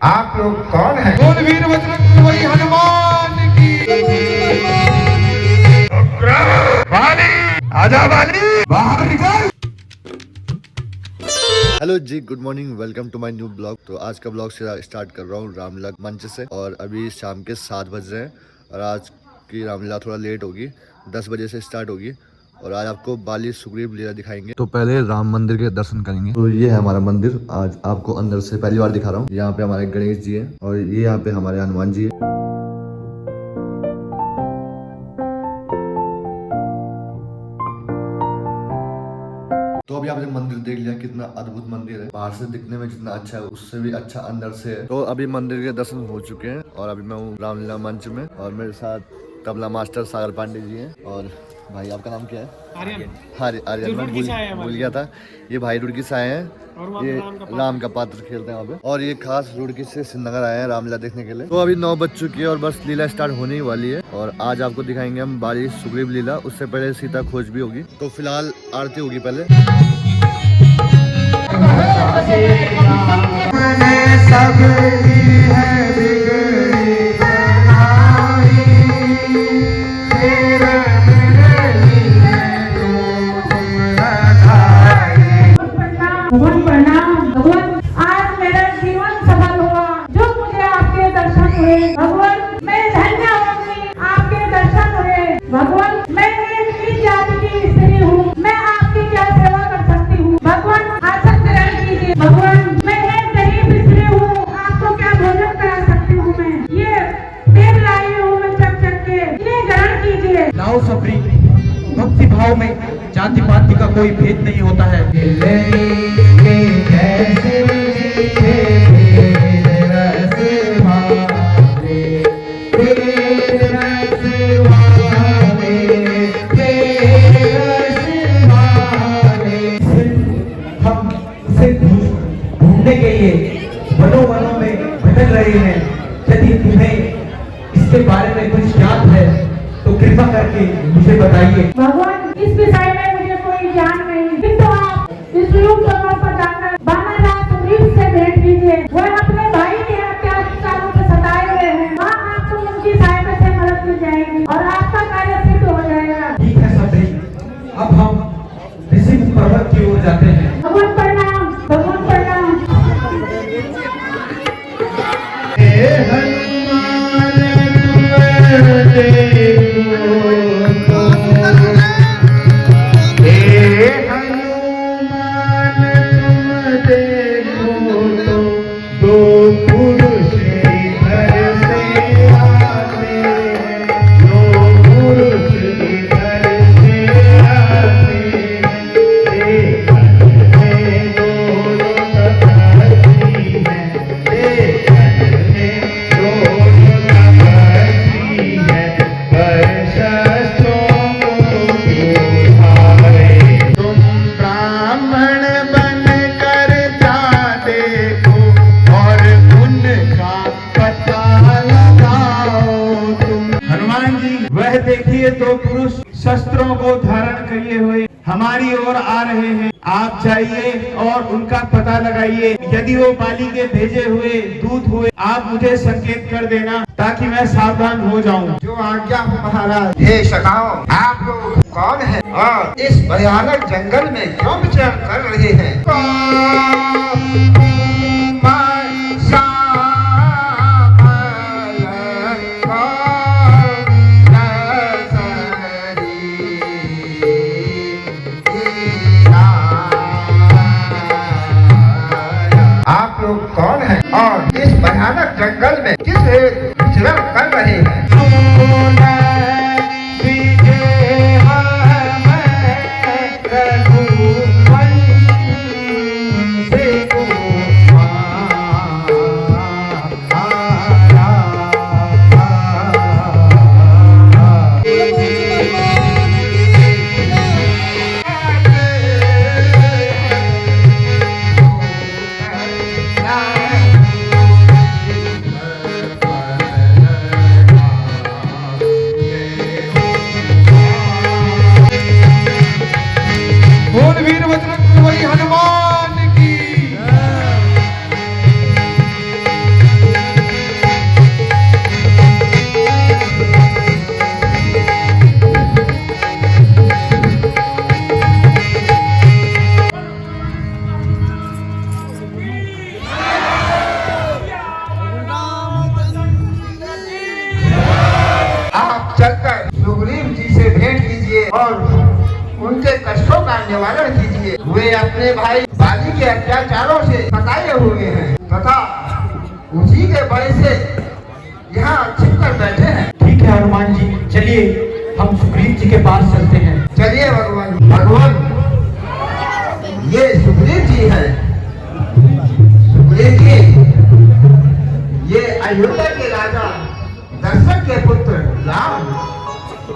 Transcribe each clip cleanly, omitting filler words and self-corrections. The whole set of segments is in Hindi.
आप लोग कौन हैं? बोल वीर बजरंगबली हनुमान की। वाली आजा वाली बाहर निकल। हेलो जी, good morning, welcome to my new blog. तो आज का ब्लॉग स्टार्ट कर रहा हूँ रामलीला मंच से। और अभी शाम के 7 बज रहे हैं और आज की रामलीला थोड़ा लेट होगी, 10 बजे से स्टार्ट होगी। और आज आपको बाली सुग्रीव लीला दिखाएंगे। तो पहले राम मंदिर के दर्शन करेंगे। तो ये है हमारा मंदिर, आज आपको अंदर से पहली बार दिखा रहा हूँ। यहाँ पे हमारे गणेश जी हैं और ये यहाँ पे हमारे हनुमान जी है। तो अभी आपने मंदिर देख लिया, कितना अद्भुत मंदिर है। बाहर से दिखने में जितना अच्छा है उससे भी अच्छा अंदर से है। तो अभी मंदिर के दर्शन हो चुके हैं और अभी मैं हूँ रामलीला मंच में और मेरे साथ तबला मास्टर सागर पांडे जी हैं। और भाई आपका नाम क्या है? आर्यन। मैं भूल गया था। ये भाई रुड़की से आए हैं, ये राम का पात्र खेलते हैं वहाँ पे। और ये खास रुड़की से श्रीनगर आए हैं रामलीला देखने के लिए। तो अभी 9 बज चुकी है और बस लीला स्टार्ट होने ही वाली है। और आज आपको दिखाएंगे हम बाली सुग्रीव लीला। उससे पहले सीता खोज भी होगी। तो फिलहाल आरती होगी पहले। भगवान प्रणाम। भगवान आज मेरा जीवन सफल हुआ जो मुझे आपके दर्शन हुए। भगवान मैं धन्य होंगी, आपके दर्शन हुए। भगवान मैं एक नीच जाति की स्त्री हूँ, मैं आपकी क्या सेवा कर सकती हूँ? भगवान आसन ग्रहण कीजिए। भगवान मैं एक गरीब स्त्री हूँ, आपको क्या भोजन करा सकती हूँ? मैं ये तेल लाई हूँ मैं चक के, ये ग्रहण कीजिए। लाओ सबरी, भक्ति भाव में जाति पाति का कोई भेद नहीं होता है। हम इसे ढूंढने के लिए वनों में भटक रहे हैं। यदि तुम्हें इसके बारे में कुछ ज्ञात है तो कृपा करके मुझे बताइए। भगवान इस विषय में मुझे कोई ज्ञान नहीं, किंतु आप इस युग समय पर जाकर बानर राज सुग्रीव से भेंट कीजिए। वह अपने भाई के अत्याचारों से सताए हुए हैं। वहाँ आपको उनकी सहायता से मदद मिल जाएगी और आपका कार्य सिद्ध हो जाएगा। ठीक है सबरी, अब हम ऋषि पर्वत की ओर जाते हैं। भगवान प्रणाम। भगवान प्रणाम। वह देखिए दो पुरुष शस्त्रों को धारण किए हुए हमारी ओर आ रहे हैं। आप जाइए और उनका पता लगाइए। यदि वो बाली के भेजे हुए दूत हुए, आप मुझे संकेत कर देना ताकि मैं सावधान हो जाऊं। जो आज्ञा हो महाराज। हे सखाओ, आप लोग कौन हैं और इस भयानक जंगल में क्यों विचरण कर रहे हैं? आप लोग कौन हैं और इस भयानक जंगल में किस विचरण कर रहे हैं? कष्टों का निवारण कीजिए। वे अपने भाई बाली के अत्याचारों से सताए हुए हैं तथा उसी के भय से यहाँ छिपकर बैठे हैं। ठीक है हनुमान जी, चलिए हम सुग्रीव जी के पास चलते हैं। चलिए भगवान। भगवान, ये सुग्रीव जी है। सुग्रीव जी, ये अयोध्या के राजा दशरथ के पुत्र राम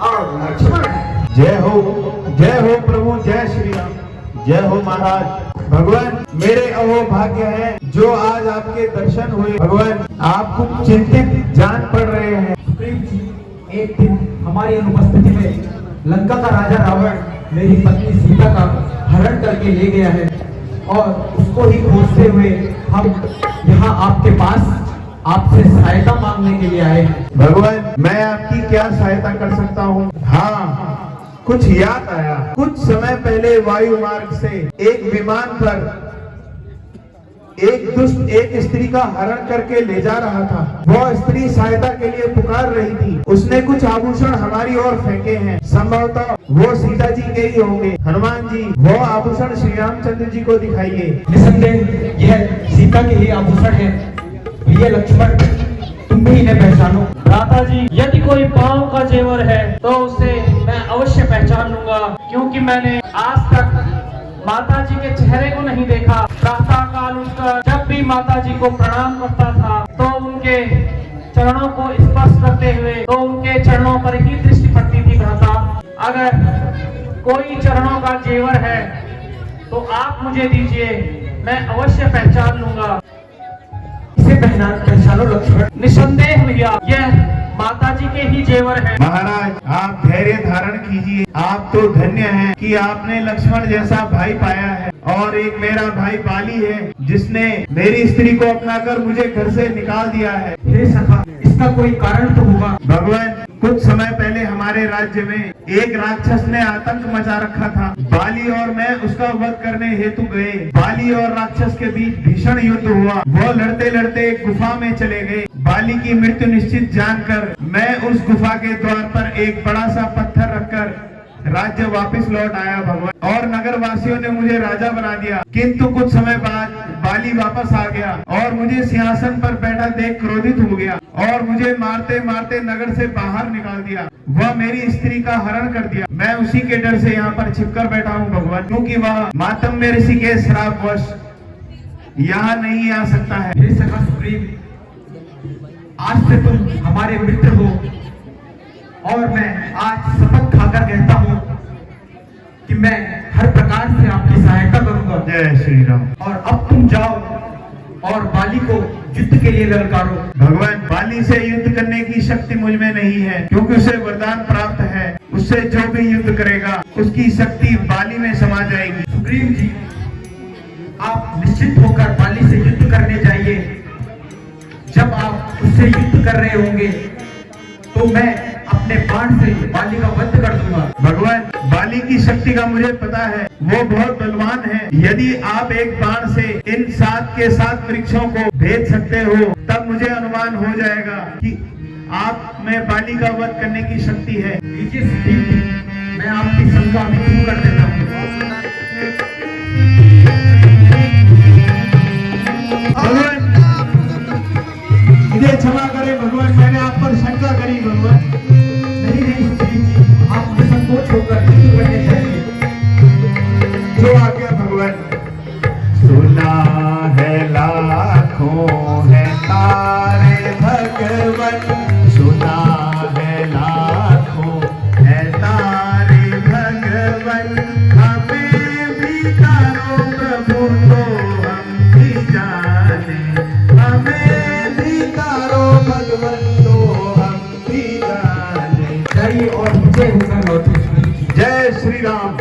और लक्ष्मण है। जय हो प्रभु, जय श्री राम, जय हो महाराज। भगवान, मेरे अहो भाग्य है जो आज आपके दर्शन हुए। भगवान, आप कुछ चिंतित जान पड़ रहे हैं। सुग्रीव जी, एक दिन हमारी अनुपस्थिति में लंका का राजा रावण मेरी पत्नी सीता का हरण करके ले गया है और उसको ही खोजते हुए हम यहाँ आपके पास आपसे सहायता मांगने के लिए आए हैं। भगवान, मैं आपकी क्या सहायता कर सकता हूँ? हाँ, कुछ याद आया। कुछ समय पहले वायु मार्ग से एक विमान पर एक दुष्ट एक स्त्री का हरण करके ले जा रहा था। वो स्त्री सहायता के लिए पुकार रही थी। उसने कुछ आभूषण हमारी ओर फेंके हैं। संभवतः वो सीता जी के ही होंगे। हनुमान जी, वो आभूषण श्री रामचंद्र जी को दिखाइए। निसंदेह यह सीता के ही आभूषण है। ये लक्ष्मण, तुम भी इन्हें पहचानो। भ्राता जी, यदि कोई पांव का जेवर है तो उसे मैं अवश्य पहचान लूंगा, क्योंकि मैंने आज तक माता जी के चेहरे को नहीं देखा। प्रातः काल उठकर जब भी माता जी को प्रणाम करता था तो उनके चरणों को स्पर्श करते हुए तो उनके चरणों पर ही दृष्टि पड़ती थी। भ्राता, अगर कोई चरणों का जेवर है तो आप मुझे दीजिए, मैं अवश्य पहचान लूंगा। इसे पहचानो लक्ष्मण। निसंदेह भैया, यह माता जी के ही जेवर है। महाराज, आप धैर्य धारण कीजिए। आप तो धन्य हैं कि आपने लक्ष्मण जैसा भाई पाया है। और एक मेरा भाई बाली है जिसने मेरी स्त्री को अपनाकर मुझे घर से निकाल दिया है। हे सखा, इसका कोई कारण तो होगा। भगवान, कुछ समय पहले हमारे राज्य में एक राक्षस ने आतंक मचा रखा था। बाली और मैं उसका वध करने हेतु गए। बाली और राक्षस के बीच भीषण युद्ध हुआ। वो लड़ते लड़ते एक गुफा में चले गए। बाली की मृत्यु निश्चित जानकर मैं उस गुफा के द्वार पर एक बड़ा सा पत्थर रखकर राज्य वापस लौट आया भगवान। और नगर वासियों ने मुझे राजा बना दिया। किंतु कुछ समय बाद बाली वापस आ गया और मुझे सिंहासन पर बैठा देख क्रोधित हो गया और मुझे मारते मारते नगर से बाहर निकाल दिया। वह मेरी स्त्री का हरण कर दिया। मैं उसी के डर से यहाँ पर छिपकर बैठा हूँ भगवान, क्योंकि वह मातम्य ऋषि के श्रापवश यहाँ नहीं आ सकता है। हे सखा सुग्रीव, आज से तुम हमारे मित्र हो और मैं आज शपथ खाकर कहता हूँ कि मैं हर प्रकार से आपकी सहायता करूंगा। जय श्री राम। और अब तुम जाओ और बाली को युद्ध के लिए ललकारो। भगवान, बाली से युद्ध करने की शक्ति मुझ में नहीं है, क्योंकि उसे वरदान प्राप्त है। उससे जो भी युद्ध करेगा उसकी शक्ति बाली में समा जाएगी। सुग्रीव जी, आप निश्चित होकर बाली से युद्ध करने जाइए। जब आप उससे युद्ध कर रहे होंगे तो मैं अपने बाण से बाली का वध कर दूंगा। भगवान, बाली की शक्ति का मुझे पता है, वो बहुत बलवान है। यदि आप एक बाण से इन 7 के 7 वृक्षों को भेज सकते हो तब मुझे अनुमान हो जाएगा कि आप में बाली का वध करने की शक्ति है। लीजिए सुग्रीव जी, मैं आपकी शंका भी दूर कर देता हूँ। भगवान, मुझे क्षमा करें भगवान, मैंने आप पर शंका करी भगवान। नहीं सुग्रीव जी, आप निसंकोच होकर युद्ध करने चाहिए। जो आज्ञा भगवान। सुना है लाखों है तारे भगवन, सुना है लाखों है तारे भगवन। हमें भी तारो प्रभु तो हम भी जाने, हमें भी तारो भगवन तो हम भी जाने। जाइए और मुझे होकर लौटे सुग्रीव जी। जय श्री राम।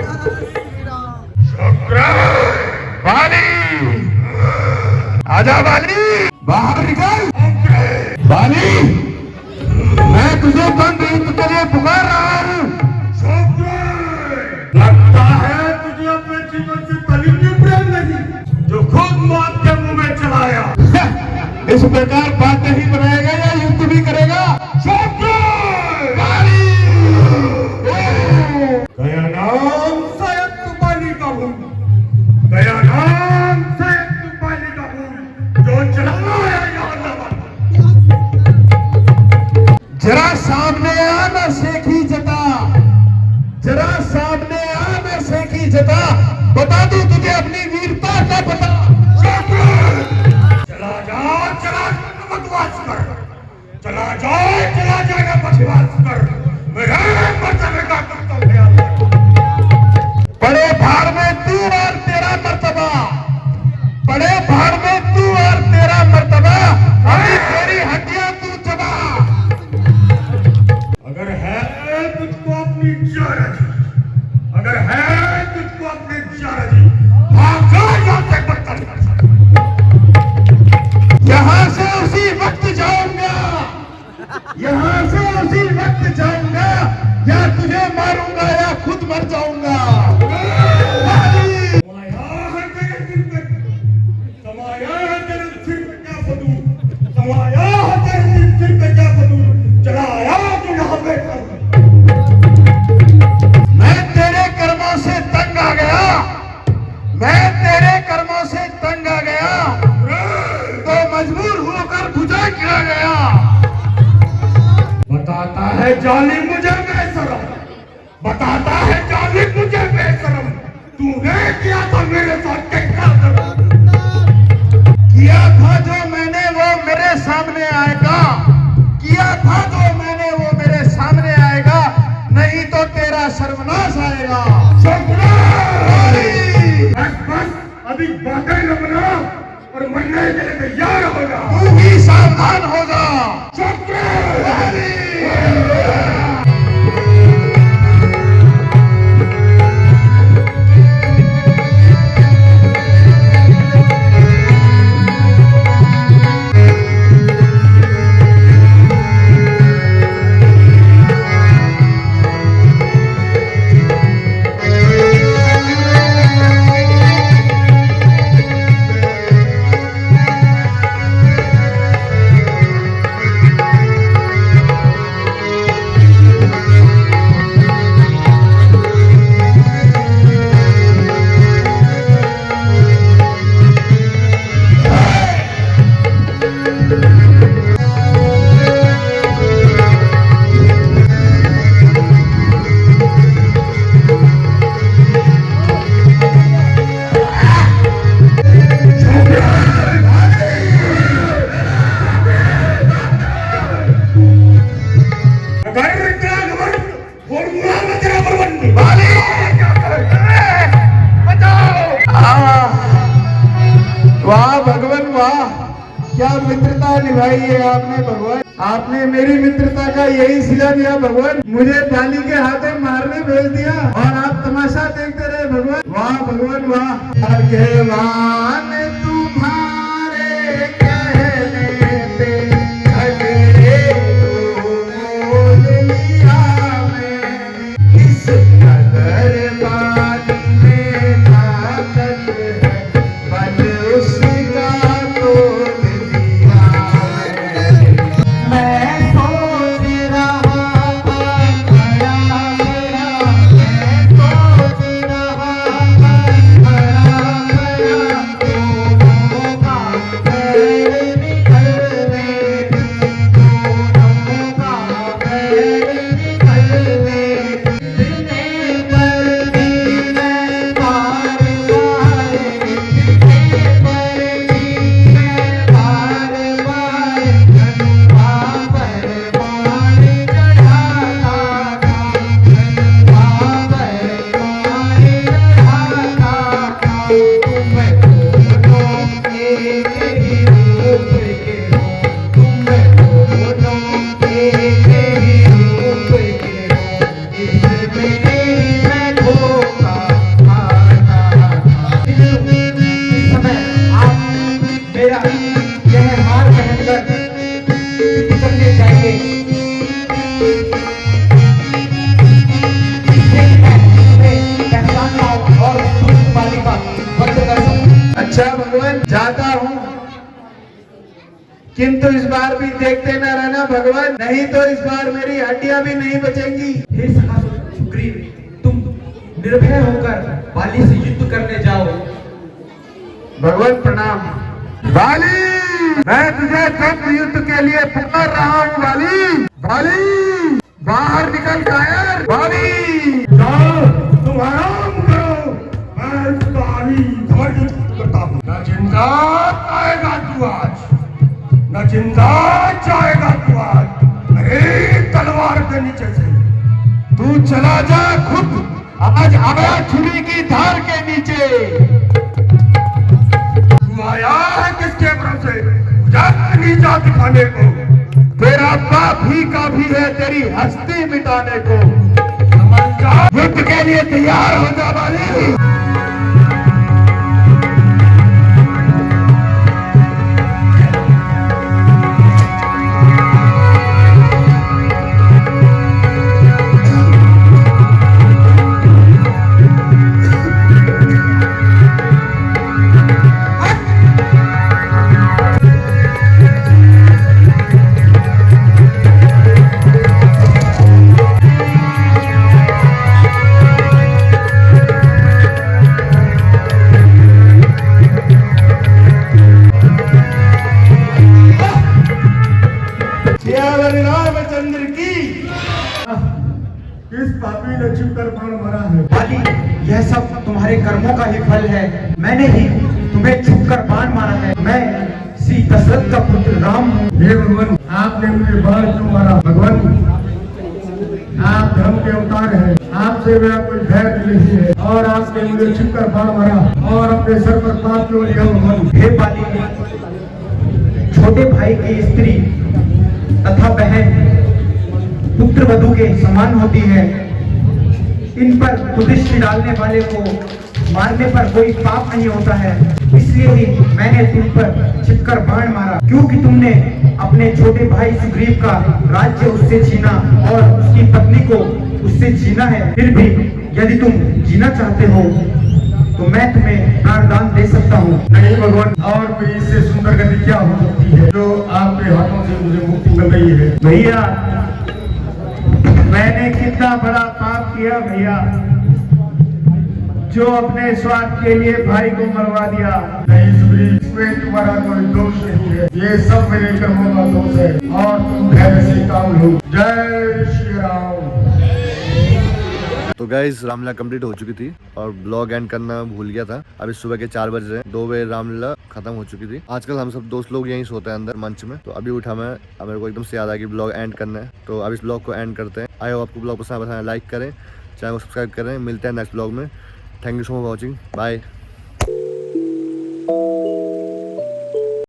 बाली, आजा बाली, बाहर निकल। बाली, मैं तुझे बंद युद्ध के लिए पुकार रहा हूँ। लगता है तुझे अपने जीवन से तलीम प्रेम नहीं, जो खुद मौत के मुंह में चलाया। इस प्रकार बात नहीं बनाएगा या युद्ध भी करेगा? बाली, गया नाम शायद पता। चला जा बकवास कर, चला जाएगा बकवास कर, मेरे मर्तबे का कर्तव्य है। बड़े भाड़ में तू और तेरा मर्तबा, बड़े भाड़ में तू और तेरा मर्तबा, अभी तेरी हड्डियां तू चबा। अगर है तुझको अपनी जारजी, अगर है तुझको अपनी जारजी, भाग जा यहाँ से बर्तन कर। यहाँ से उसी वक्त जाऊंगा, यहाँ से उसी वक्त जाऊंगा, या तुझे मारूंगा या खुद मर जाऊंगा। समाया है तेरे सिर पे क्या फदूल, समाया है तेरे सिर पे क्या फदूल, चलाया तू यहाँ पे कर। मैं तेरे कर्मों से तंग आ गया, मैं तेरे कर्मों से तंग आ गया, तो मजबूर होकर बुझा किया गया। बताता है जालिम मुझे बेशरम, बताता है जालिम मुझे बेशरम, तूने किया था मेरे साथ क्या करम, किया था जो मैंने वो मेरे सामने आएगा, किया था जो मैंने वो मेरे सामने आएगा, नहीं तो तेरा सर्वनाश आएगा। बस अभी बातें न बना और मरने के लिए तैयार होगा, तू भी सावधान हो जा। वाह भगवान वाह, क्या मित्रता निभाई है आपने भगवान, आपने मेरी मित्रता का यही सिला दिया भगवान, मुझे बाली के हाथों मारने भेज दिया और आप तमाशा देखते रहे भगवान। वाह भगवान वाह। भगवान तुम्हारे कहने पे झगड़े तो मोल लिया मैंने, किस कदर बाली में ताकत है, बल उसका तोल दिया मैंने। मैं सोच रहा खड़ा खड़ा, मैं सोच रहा खड़ा खड़ा, दोनों का बैर निकलने, दोनों का बैर निकलने, दिने पर भी मैं पार पाए, दिने पर भी मैं पार पाए, गंगा पर मार चढ़ाता था, गंगा पर मार चढ़ाता था। तुम दोनों एक ही रूप के हो, तुम दोनों एक ही रूप के हो, इसमें मैं धोखा खाता था। इस समय आप मेरा यह हार पहनकर निकलने चाहिए, जिससे कि मैं तुम्हें पहचान पाऊं और दुष्ट बाली का वध कर सकूं। अच्छा भगवान जाता हूँ, किंतु इस बार भी देखते न रहना भगवान, नहीं तो इस बार मेरी हड्डियां भी नहीं बचेंगी। हे सखा सुग्रीव, तुम निर्भय होकर बाली से युद्ध करने जाओ। भगवान प्रणाम। बाली, मैं तुझे जब युद्ध के लिए पुकार रहा हूँ बाली, बाली बाहर निकल कायर, बाली जाओ तुम आराम करो, मैं बाली युद्ध करता हूँ। हयात आएगा तू आज, न जिंदा जाएगा तू आज, अरे तलवार के नीचे से। तू चला जा खुद, आज आया छुरी की धार के नीचे। तू आया है किसके भरोसे नीचा दिखाने को? तेरा बाप ही काफी है तेरी हस्ती मिटाने को। समझ जा, युद्ध के लिए तैयार हो जा वाली। रामचंद्र की। इस पापी ने छिपकर बाण मारा है। बाली, यह सब तुम्हारे कर्मों का ही फल है। मैंने ही तुम्हें छुपकर बाण मारा है। मैं श्री दशरथ का पुत्र राम हूँ। हे भगवान, आपने मुझे बाण क्यों मारा? भगवान, आप धर्म के अवतार हैं, आपसे मेरा कोई भय नहीं है, और आपने मुझे छिपकर बाण मारा और अपने सर पर पाप क्यों लिया? भगवान, हे बाली, छोटे भाई की स्त्री तथा बहन पुत्र वधू के समान होती है। इन पर कुदृष्टि डालने वाले को मारने पर कोई पाप नहीं होता है। इसलिए ही मैंने तुम पर छिपकर बाण मारा, क्योंकि तुमने अपने छोटे भाई सुग्रीव का राज्य उससे छीना और उसकी पत्नी को उससे छीना है। फिर भी यदि तुम जीना चाहते हो तो मैं तुम्हें प्राणदान दे सकता हूँ। नहीं भगवान, और कोई इससे सुंदर गति क्या हो सकती है जो आपके हाथों से मुझे मुक्ति मिल रही है? भैया, मैंने कितना बड़ा पाप किया भैया, जो अपने स्वार्थ के लिए भाई को मरवा दिया। नहीं सुग्रीव, इसमें तुम्हारा कोई दोष नहीं है, ये सब मेरे कर्मों का दोष है, और तुम धैर्य से काम लो। जय श्री राम। तो गाइज रामलीला कंप्लीट हो चुकी थी और ब्लॉग एंड करना भूल गया था। अभी सुबह के 4 बज रहे हैं, 2 बजे रामलीला खत्म हो चुकी थी। आजकल हम सब दोस्त लोग यहीं सोते हैं अंदर मंच में, तो अभी उठा मैं, अब मेरे को एकदम से याद आ कि ब्लॉग एंड करना है, तो अब इस ब्लॉग को एंड करते हैं। आई होप आपको ब्लॉग पसंद आया, लाइक करें, चैनल को सब्सक्राइब करें। मिलते हैं नेक्स्ट ब्लॉग में। Thank you so much for watching, bye.